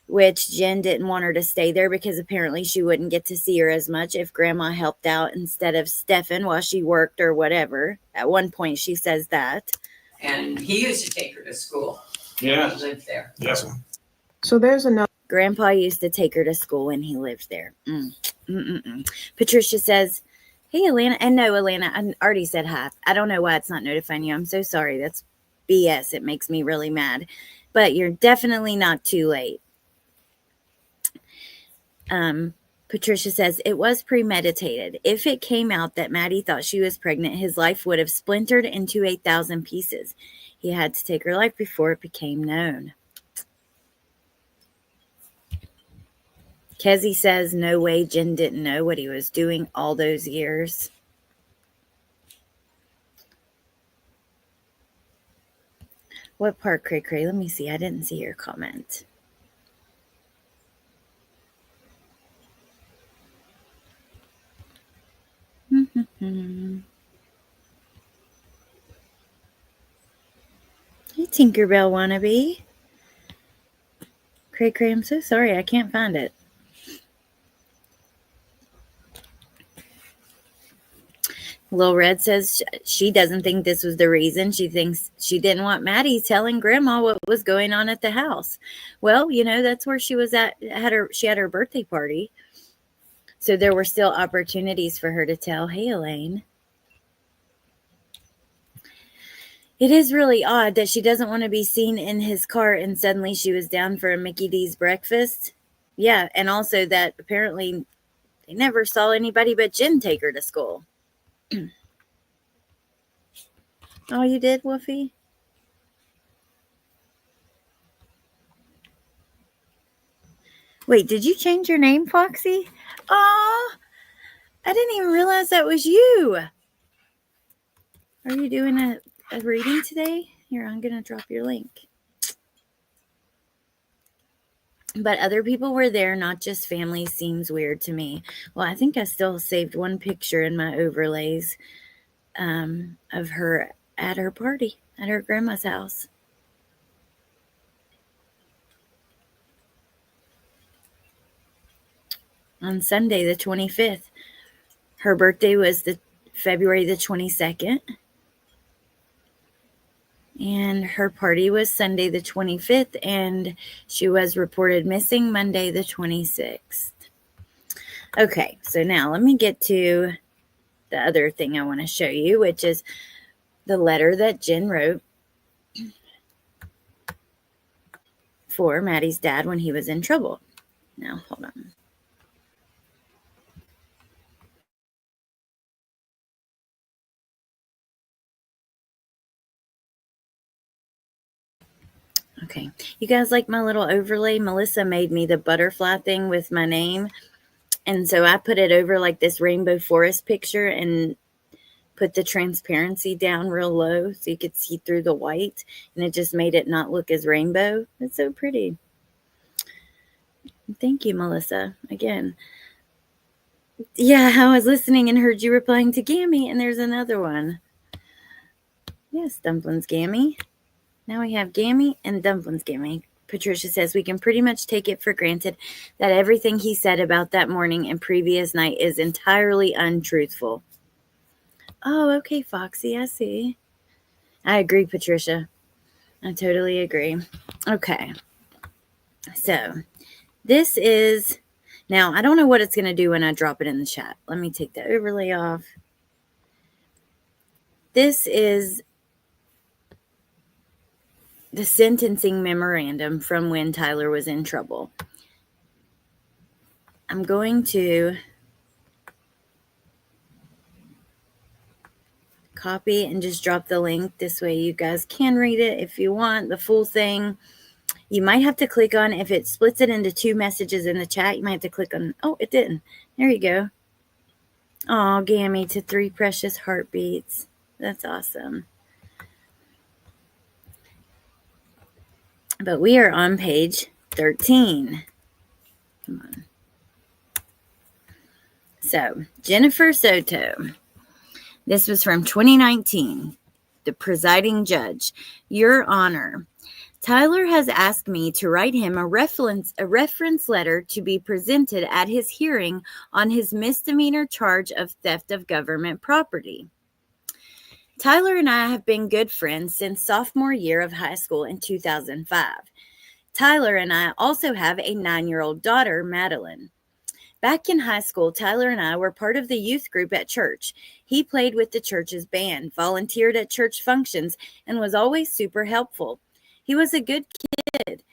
S1: which Jenn didn't want her to stay there because apparently she wouldn't get to see her as much if grandma helped out instead of Stephan while she worked or whatever. At one point she says that.
S4: and he used to take her to school.
S5: Yeah.
S4: He lived there.
S5: Yes.
S2: So there's another.
S1: Grandpa used to take her to school when he lived there. Patricia says, hey, Alana. And no, Alana, I already said hi. I don't know why it's not notifying you. I'm so sorry. That's BS. It makes me really mad. But you're definitely not too late. Patricia says, it was premeditated. If it came out that Maddie thought she was pregnant, his life would have splintered into 8,000 pieces. He had to take her life before it became known. Kezzy says, no way Jenn didn't know what he was doing all those years. What part, Cray Cray? Let me see. I didn't see your comment. Hey, Tinkerbell wannabe. Cray Cray, I'm so sorry. I can't find it. Lil Red says she doesn't think this was the reason. She thinks she didn't want Maddie telling Grandma what was going on at the house. Well, that's where she was at. She had her birthday party. So there were still opportunities for her to tell. Hey, Elaine. It is really odd that she doesn't want to be seen in his car and suddenly she was down for a Mickey D's breakfast. Yeah, and also that apparently they never saw anybody but Jenn take her to school. Oh, you did, Woofy? Wait, did you change your name, Foxy? Oh, I didn't even realize that was you. Are you doing a reading today? Here, I'm going to drop your link. But other people were there, not just family. Seems weird to me. Well, I think I still saved one picture in my overlays of her at her party at her grandma's house. On Sunday, the 25th. Her birthday was the February the 22nd. And her party was Sunday the 25th, and she was reported missing Monday the 26th. Okay, so now let me get to the other thing I want to show you, which is the letter that Jenn wrote for Maddie's dad when he was in trouble. Now, hold on. Okay, you guys like my little overlay? Melissa made me the butterfly thing with my name. And so I put it over like this rainbow forest picture and put the transparency down real low so you could see through the white. And it just made it not look as rainbow. It's so pretty. Thank you, Melissa. Again. Yeah, I was listening and heard you replying to Gammy, and there's another one. Yes, Dumplings Gammy. Now we have Gammy and Dumplings Gammy. Patricia says we can pretty much take it for granted that everything he said about that morning and previous night is entirely untruthful. Oh, okay, Foxy, I see. I agree, Patricia. I totally agree. Okay. So, this is... Now, I don't know what it's going to do when I drop it in the chat. Let me take the overlay off. This is the sentencing memorandum from when Tyler was in trouble. I'm going to copy and just drop the link. This way you guys can read it if you want the full thing. You might have to click on, if it splits it into two messages in the chat, you might have to click on, oh, it didn't. There you go. Oh, Gammy, to 3 precious heartbeats. That's awesome. But we are on page 13. Come on. So, Jennifer Soto. This was from 2019. The presiding judge. Your Honor, Tyler has asked me to write him a reference letter to be presented at his hearing on his misdemeanor charge of theft of government property. Tyler and I have been good friends since sophomore year of high school in 2005. Tyler and I also have a 9-year-old daughter, Madeline. Back in high school, Tyler and I were part of the youth group at church. He played with the church's band, volunteered at church functions, and was always super helpful. He was a good kid.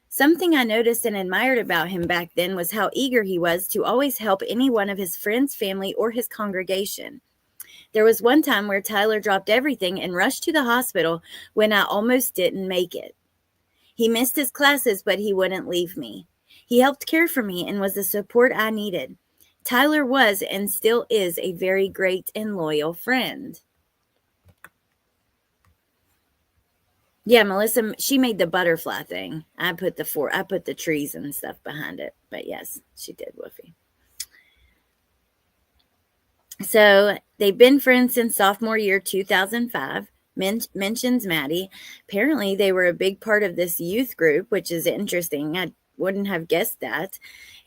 S1: Something I noticed and admired about him back then was how eager he was to always help any one of his friends, family, or his congregation. There was one time where Tyler dropped everything and rushed to the hospital when I almost didn't make it. He missed his classes, but he wouldn't leave me. He helped care for me and was the support I needed. Tyler was and still is a very great and loyal friend. Yeah, Melissa, she made the butterfly thing. I put the trees and stuff behind it. But yes, she did, Woofy. So they've been friends since sophomore year 2005. Mentions Maddie. Apparently, they were a big part of this youth group, which is interesting. I wouldn't have guessed that.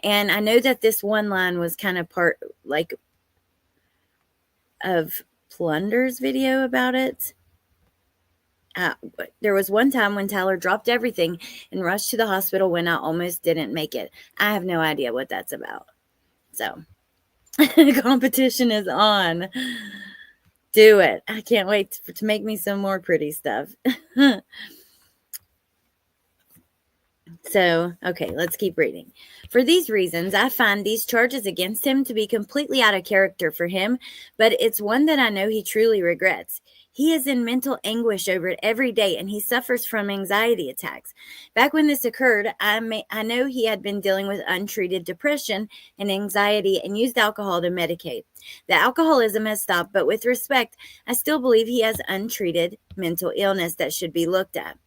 S1: And I know that this one line was kind of part like of Plunder's video about it. There was one time when Tyler dropped everything and rushed to the hospital when I almost didn't make it. I have no idea what that's about. So, competition is on. Do it. I can't wait to make me some more pretty stuff. So, okay, let's keep reading. For these reasons, I find these charges against him to be completely out of character for him, but it's one that I know he truly regrets. He is in mental anguish over it every day, and he suffers from anxiety attacks. Back when this occurred, I know he had been dealing with untreated depression and anxiety and used alcohol to medicate. The alcoholism has stopped, but with respect, I still believe he has untreated mental illness that should be looked at.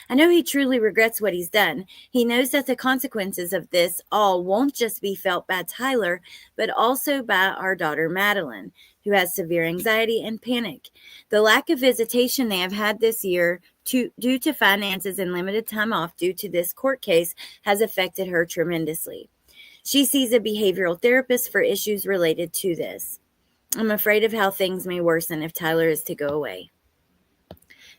S1: I know he truly regrets what he's done. He knows that the consequences of this all won't just be felt by Tyler, but also by our daughter Madeline, who has severe anxiety and panic. The lack of visitation they have had this year due to finances and limited time off due to this court case has affected her tremendously. She sees a behavioral therapist for issues related to this. I'm afraid of how things may worsen if Tyler is to go away.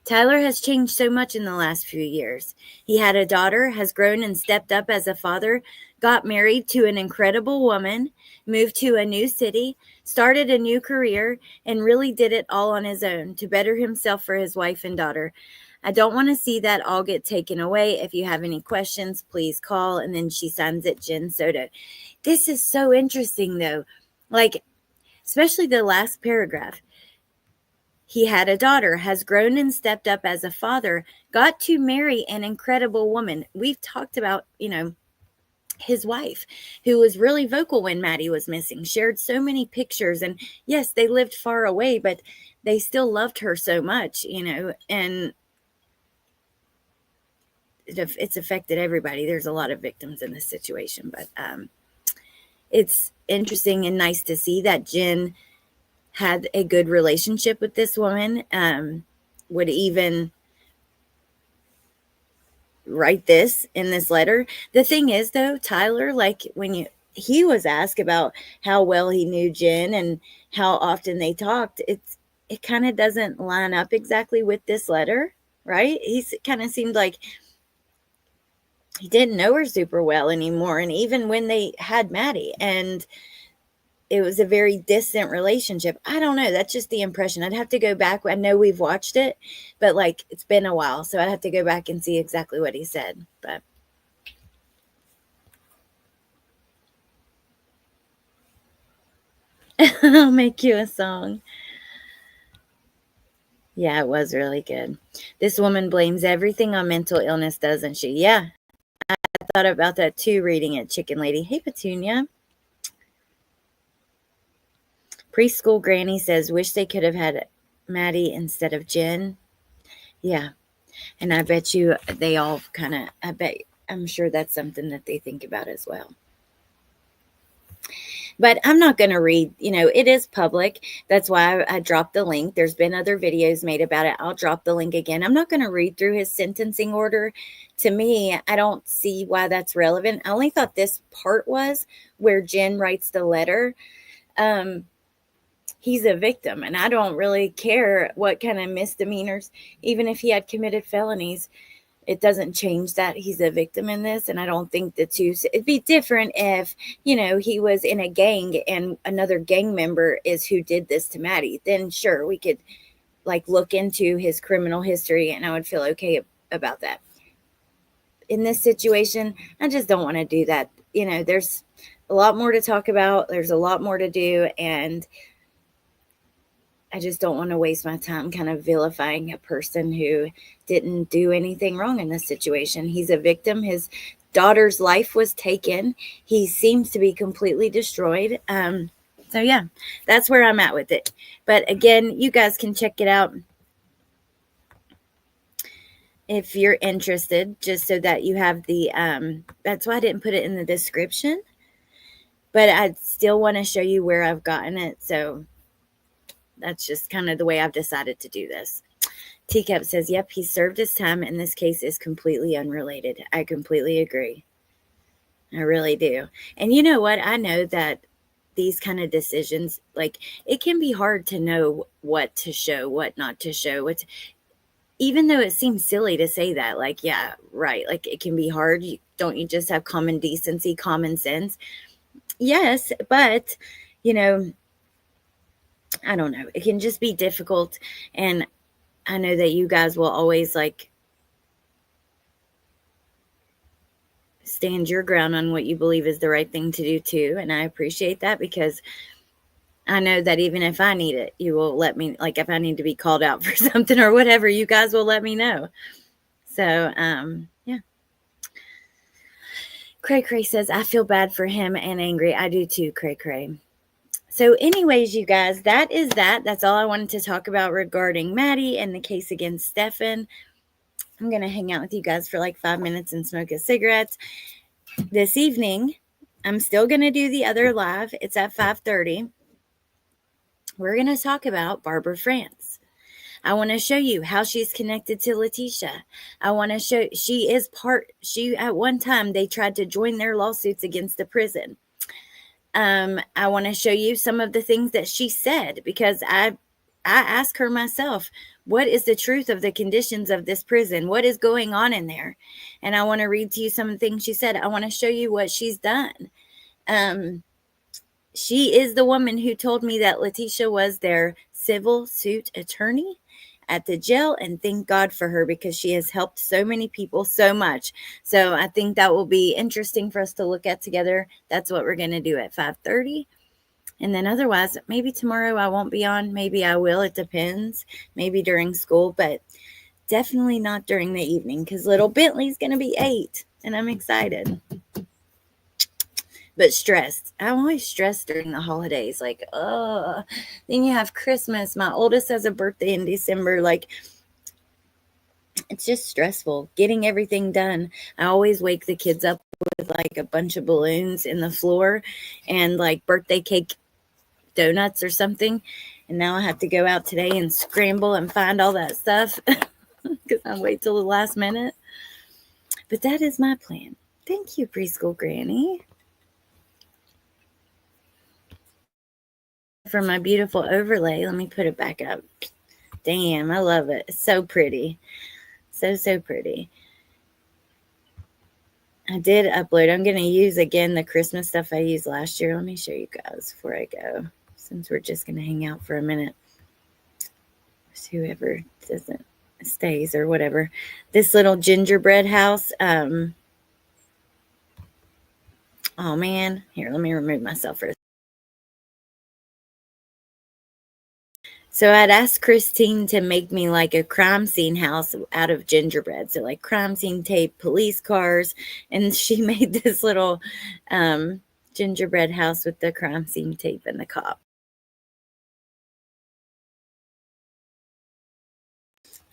S1: Tyler has changed so much in the last few years. He had a daughter, has grown and stepped up as a father, got married to an incredible woman, moved to a new city, started a new career, and really did it all on his own to better himself for his wife and daughter. I don't want to see that all get taken away. If you have any questions, please call. And then she signs it, Jenn Soto. This is so interesting, though. Like, especially the last paragraph. He had a daughter, has grown and stepped up as a father, got to marry an incredible woman. We've talked about, his wife, who was really vocal when Maddie was missing, shared so many pictures. And yes, they lived far away, but they still loved her so much, and it's affected everybody. There's a lot of victims in this situation, but it's interesting and nice to see that Jenn had a good relationship with this woman, would even write this in this letter. The thing is, though, Tyler, like he was asked about how well he knew Jenn and how often they talked, it kind of doesn't line up exactly with this letter, right? He's kind of seemed like he didn't know her super well anymore. And even when they had Maddie, and it was a very distant relationship. I don't know. That's just the impression. I'd have to go back. I know we've watched it, but it's been a while. So I'd have to go back and see exactly what he said. But I'll make you a song. Yeah, it was really good. This woman blames everything on mental illness, doesn't she? Yeah. I thought about that too, reading it, Chicken Lady. Hey, Petunia. Preschool Granny says, wish they could have had Maddie instead of Jenn. Yeah. And I bet you they all I'm sure that's something that they think about as well. But I'm not going to read, it is public. That's why I dropped the link. There's been other videos made about it. I'll drop the link again. I'm not going to read through his sentencing order. To me, I don't see why that's relevant. I only thought this part was where Jenn writes the letter. He's a victim, and I don't really care what kind of misdemeanors, even if he had committed felonies, it doesn't change that he's a victim in this. And I don't think it'd be different if, he was in a gang and another gang member is who did this to Maddie. Then sure, we could look into his criminal history and I would feel okay about that. In this situation, I just don't want to do that. There's a lot more to talk about. There's a lot more to do. And I just don't want to waste my time kind of vilifying a person who didn't do anything wrong in this situation. He's a victim. His daughter's life was taken. He seems to be completely destroyed. So yeah, that's where I'm at with it. But again, you guys can check it out if you're interested, just so that you have the, that's why I didn't put it in the description, but I still want to show you where I've gotten it. So That's just kind of the way I've decided to do this. Teacup says, yep, he served his time, and this case is completely unrelated. I completely agree. I really do. And you know what? I know that these kind of decisions, like, it can be hard to know what to show, what not to show. Even though it seems silly to say that, like, yeah, right. Like, it can be hard. Don't you just have common decency, common sense? Yes, but, you know, I don't know. It can just be difficult. And I know that you guys will always, like, stand your ground on what you believe is the right thing to do too. And I appreciate that, because I know that even if I need it, you will let me, like, if I need to be called out for something or whatever, you guys will let me know. So, yeah. Cray Cray says, I feel bad for him and angry. I do too, Cray Cray. So anyways, you guys, that is that. That's all I wanted to talk about regarding Maddie and the case against Stephan. I'm going to hang out with you guys for like 5 minutes and smoke a cigarette. This evening, I'm still going to do the other live. It's at 5:30. We're going to talk about Barbara France. I want to show you how she's connected to Letitia. I want to show at one time, they tried to join their lawsuits against the prison. I want to show you some of the things that she said, because I asked her myself, what is the truth of the conditions of this prison? What is going on in there? And I want to read to you some of the things she said. I want to show you what she's done. She is the woman who told me that Letitia was their civil suit attorney at the jail, and thank God for her, because she has helped so many people so much. So I think that will be interesting for us to look at together. That's what we're going to do at 5:30. And then otherwise, maybe tomorrow I won't be on. Maybe I will. It depends. Maybe during school, but definitely not during the evening, because little Bentley's going to be 8 and I'm excited. But stressed. I'm always stressed during the holidays. Like, then you have Christmas. My oldest has a birthday in December. Like, it's just stressful getting everything done. I always wake the kids up with like a bunch of balloons in the floor and like birthday cake donuts or something. And now I have to go out today and scramble and find all that stuff because I wait till the last minute. But that is my plan. Thank you, Preschool Granny, for my beautiful overlay. Let me put it back up. Damn, I love it. It's so pretty. So pretty. I did upload. I'm going to use again the Christmas stuff I used last year. Let me show you guys before I go, since we're just going to hang out for a minute. So whoever doesn't stays or whatever. This little gingerbread house. Oh man. Here, let me remove myself for a second. So I'd asked Christine to make me like a crime scene house out of gingerbread. So like crime scene tape, police cars. And she made this little gingerbread house with the crime scene tape and the cop.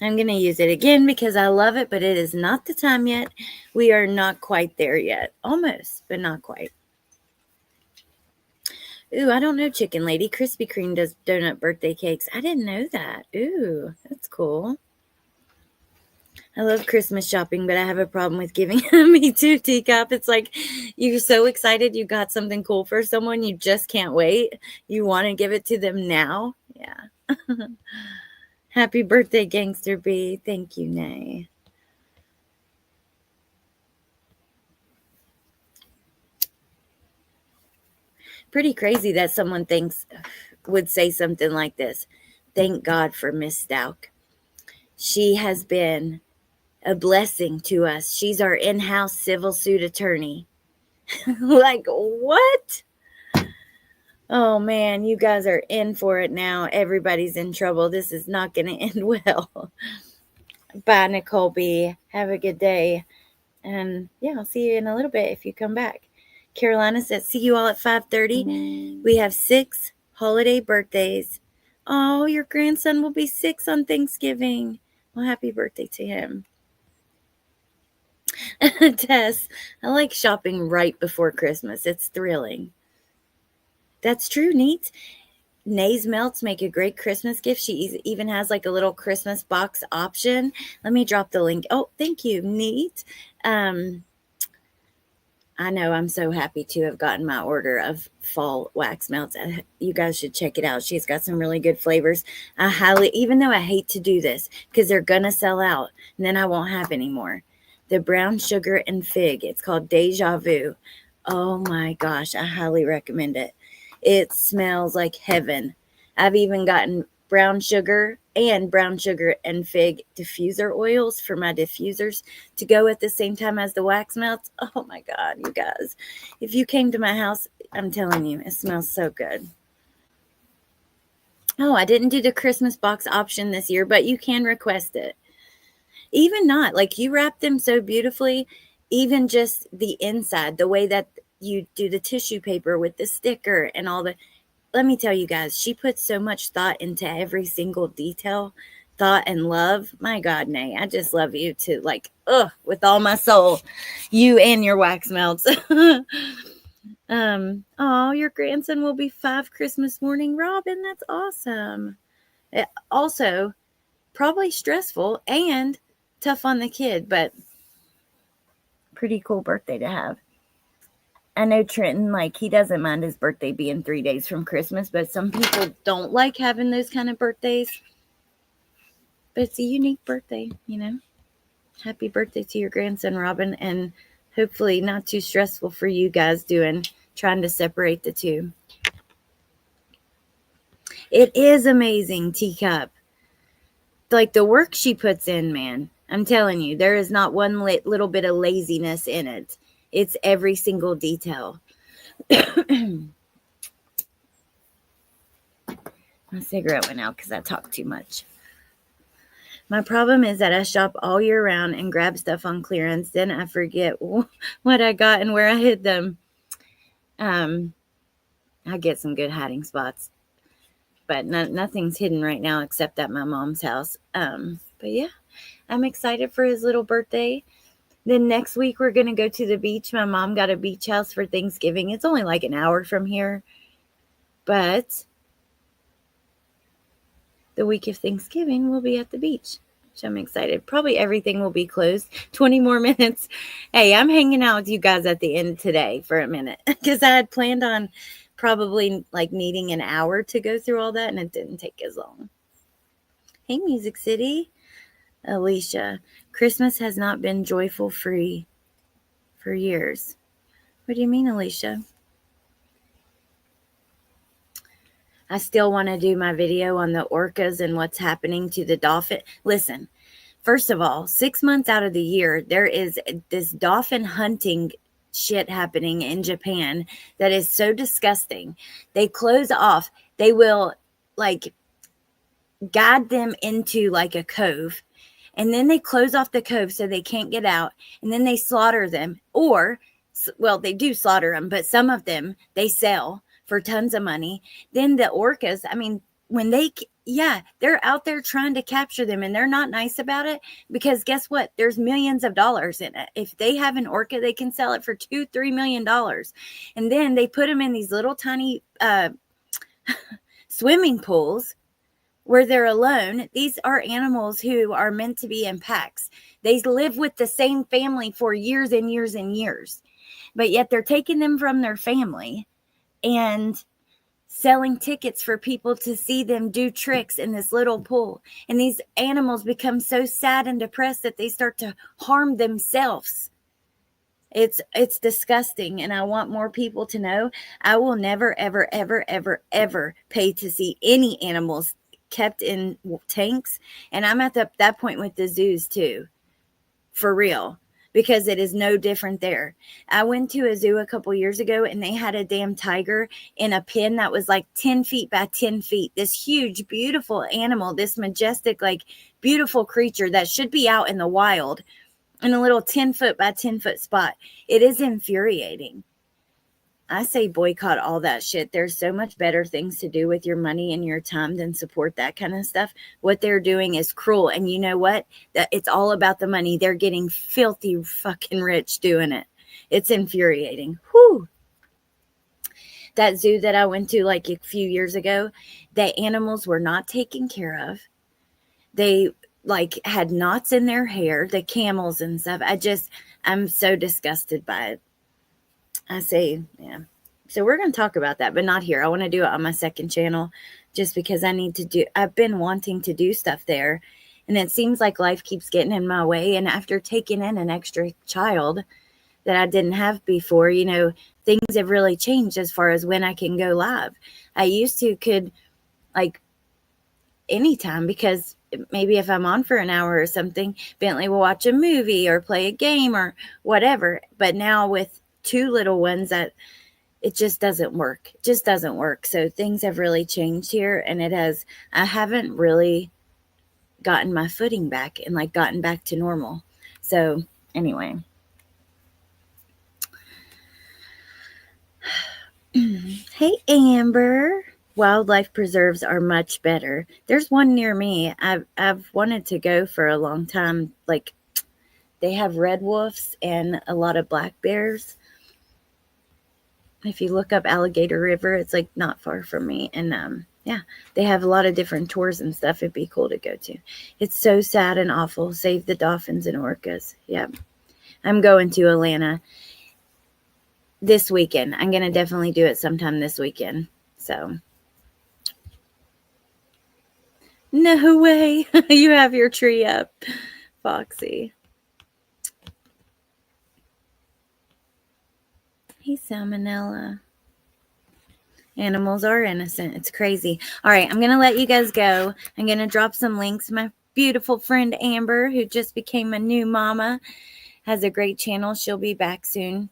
S1: I'm going to use it again because I love it, but it is not the time yet. We are not quite there yet. Almost, but not quite. Ooh, I don't know, Chicken Lady. Krispy Kreme does donut birthday cakes. I didn't know that. Ooh, that's cool. I love Christmas shopping, but I have a problem with giving. Me too, Teacup. It's like you're so excited you got something cool for someone. You just can't wait. You want to give it to them now. Yeah. Happy birthday, Gangster B. Thank you, Nay. Pretty crazy that someone would say something like this. Thank God for Miss Stout. She has been a blessing to us. She's our in-house civil suit attorney. Like, what? Oh, man, you guys are in for it now. Everybody's in trouble. This is not going to end well. Bye, Nicole B. Have a good day. And, yeah, I'll see you in a little bit if you come back. Carolina says, see you all at 5:30. We have 6 holiday birthdays. Oh, your grandson will be 6 on Thanksgiving. Well, happy birthday to him. Tess, I like shopping right before Christmas. It's thrilling. That's true, Neat. Nay's melts make a great Christmas gift. She even has like a little Christmas box option. Let me drop the link. Oh, thank you. Neat. I know, I'm so happy to have gotten my order of fall wax melts. You guys should check it out. She's got some really good flavors. Even though I hate to do this because they're going to sell out and then I won't have any more. The brown sugar and fig. It's called Deja Vu. Oh my gosh. I highly recommend it. It smells like heaven. I've even gotten brown sugar and fig diffuser oils for my diffusers to go at the same time as the wax melts. Oh my God, you guys. If you came to my house, I'm telling you, it smells so good. Oh, I didn't do the Christmas box option this year, but you can request it. Even not, like you wrap them so beautifully, even just the inside, the way that you do the tissue paper with the sticker and all the, let me tell you guys, she puts so much thought into every single detail, thought and love. My God, Nay, I just love you too. Like, with all my soul, you and your wax melts. Your grandson will be 5 Christmas morning, Robin. That's awesome. Also, probably stressful and tough on the kid, but pretty cool birthday to have. I know Trenton, like, he doesn't mind his birthday being 3 days from Christmas, but some people don't like having those kind of birthdays. But it's a unique birthday, you know. Happy birthday to your grandson, Robin, and hopefully not too stressful for you guys trying to separate the two. It is amazing, Teacup. Like, the work she puts in, man. I'm telling you, there is not one little bit of laziness in it. It's every single detail. My cigarette went out because I talked too much. My problem is that I shop all year round and grab stuff on clearance. Then I forget what I got and where I hid them. I get some good hiding spots. But nothing's hidden right now except at my mom's house. But yeah, I'm excited for his little birthday. Then next week, we're going to go to the beach. My mom got a beach house for Thanksgiving. It's only like an hour from here. But the week of Thanksgiving, we'll be at the beach. So I'm excited. Probably everything will be closed. 20 more minutes. Hey, I'm hanging out with you guys at the end today for a minute. Because I had planned on probably like needing an hour to go through all that. And it didn't take as long. Hey, Music City. Alicia, Christmas has not been joyful free for years. What do you mean, Alicia? I still want to do my video on the orcas and what's happening to the dolphin. Listen, first of all, 6 months out of the year, there is this dolphin hunting shit happening in Japan that is so disgusting. They close off. They will like guide them into like a cove. And then they close off the cove so they can't get out. And then they slaughter them. Or, well, they do slaughter them, but some of them they sell for tons of money. Then the orcas, I mean, when they're out there trying to capture them and they're not nice about it because guess what? There's millions of dollars in it. If they have an orca, they can sell it for $2-3 million. And then they put them in these little tiny swimming pools where they're alone. These are animals who are meant to be in packs. They live with the same family for years and years and years, but yet they're taking them from their family and selling tickets for people to see them do tricks in this little pool. And these animals become so sad and depressed that they start to harm themselves. It's disgusting. And I want more people to know I will never, ever, ever, ever, ever pay to see any animals kept in tanks. And I'm at that point with the zoos too, for real, because it is no different there. I went to a zoo a couple years ago and they had a damn tiger in a pen that was like 10 feet by 10 feet. This huge, beautiful animal, this majestic, like beautiful creature that should be out in the wild in a little 10 foot by 10 foot spot. It is infuriating. I say boycott all that shit. There's so much better things to do with your money and your time than support that kind of stuff. What they're doing is cruel. And you know what? It's all about the money. They're getting filthy fucking rich doing it. It's infuriating. Whew. That zoo that I went to like a few years ago, the animals were not taken care of. They like had knots in their hair, the camels and stuff. I'm so disgusted by it. I say, yeah. So we're going to talk about that, but not here. I want to do it on my second channel just because I've been wanting to do stuff there. And it seems like life keeps getting in my way. And after taking in an extra child that I didn't have before, things have really changed as far as when I can go live. I used to could like anytime, because maybe if I'm on for an hour or something, Bentley will watch a movie or play a game or whatever. But now with 2 little ones, that it just doesn't work. It just doesn't work. So things have really changed here, and I haven't really gotten my footing back and like gotten back to normal. So anyway. Hey, Amber. Wildlife preserves are much better. There's one near me. I've wanted to go for a long time. Like, they have red wolves and a lot of black bears. If you look up Alligator River, it's like not far from me. And yeah, they have a lot of different tours and stuff. It'd be cool to go to. It's so sad and awful. Save the dolphins and orcas. Yeah. I'm going to Atlanta this weekend. I'm going to definitely do it sometime this weekend. So. No way. You have your tree up, Foxy. Hey, Salmonella. Animals are innocent. It's crazy. All right, I'm going to let you guys go. I'm going to drop some links. My beautiful friend Amber, who just became a new mama, has a great channel. She'll be back soon.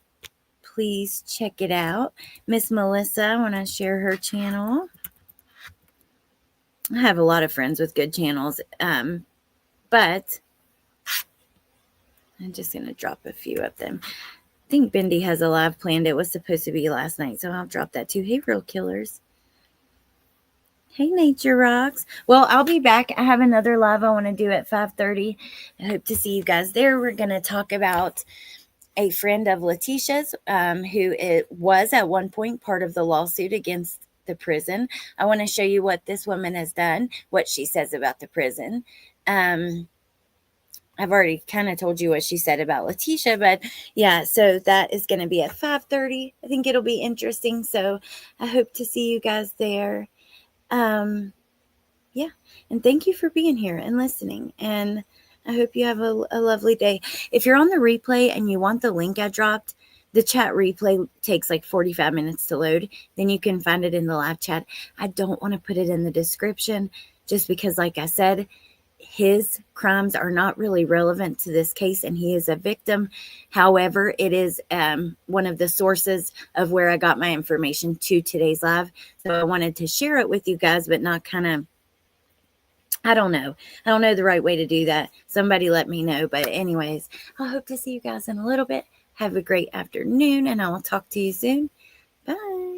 S1: Please check it out. Miss Melissa, I want to share her channel. I have a lot of friends with good channels, but I'm just going to drop a few of them. I think Bendy has a live planned. It was supposed to be last night, so I'll drop that too. Hey, Real Killers. Hey, Nature Rocks. Well, I'll be back. I have another live I want to do at 5:30. I hope to see you guys there. We're going to talk about a friend of Letitia's who it was at one point part of the lawsuit against the prison. I want to show you what this woman has done, what she says about the prison. I've already kind of told you what she said about Letitia, but yeah, so that is going to be at 5:30. I think it'll be interesting. So I hope to see you guys there. Yeah. And thank you for being here and listening. And I hope you have a lovely day. If you're on the replay and you want the link I dropped, the chat replay takes like 45 minutes to load. Then you can find it in the live chat. I don't want to put it in the description just because, like I said, his crimes are not really relevant to this case and he is a victim. However, it is one of the sources of where I got my information to today's live. So I wanted to share it with you guys, but not kind of, I don't know the right way to do that. Somebody let me know. But anyways, I hope to see you guys in a little bit. Have a great afternoon and I will talk to you soon. Bye.